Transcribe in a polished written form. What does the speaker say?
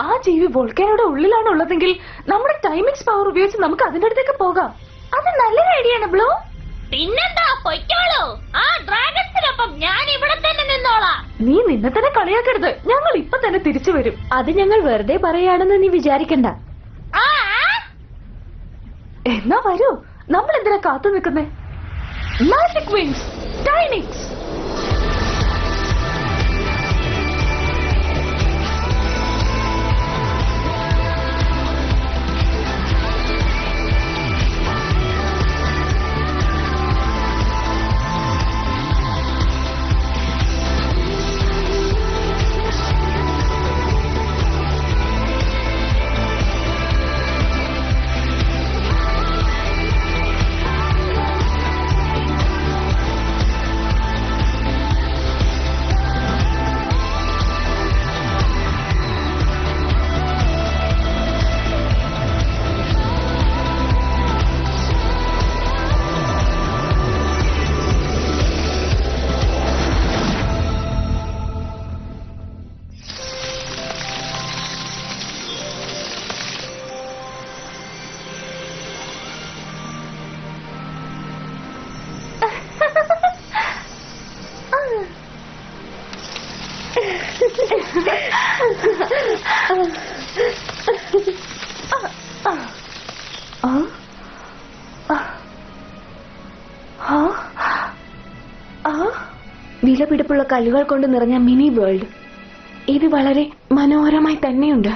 ആ ജീവി വോൾക്കാനോയുടെ ഉള്ളിലാണ് ഉള്ളതെങ്കിൽ നമ്മുടെ ടൈമിക്സ് പവർ ഉപയോഗിച്ച് നമുക്ക് അതിന്റെ അടുത്തേക്ക് പോകാം. അത് നല്ലൊരു ഐഡിയാണ് ബ്ലൂ. പിന്നെന്താ, പൊയ്ക്കോളൂ. ആ ഡ്രാഗൺസിനൊപ്പം ഞാൻ ഇവിടെ തന്നെ നിന്നോളാം. നീ നിന്നെ തന്നെ കളിയാക്കരുത്. ഞങ്ങൾ ഇപ്പൊ തന്നെ തിരിച്ചു വരും. അത് ഞങ്ങൾ വെറുതെ പറയാണെന്ന് നീ വിചാരിക്കണ്ട. എന്നാ വരൂ, നമ്മൾ എന്തിനാ കാത്തു നിൽക്കുന്നേ? Magic wings Tynix. വിലപിടിപ്പുള്ള കല്ലുകൾ കൊണ്ട് നിറഞ്ഞ മിനി വേൾഡ്. ഇത് വളരെ മനോഹരമായി തന്നെയുണ്ട്.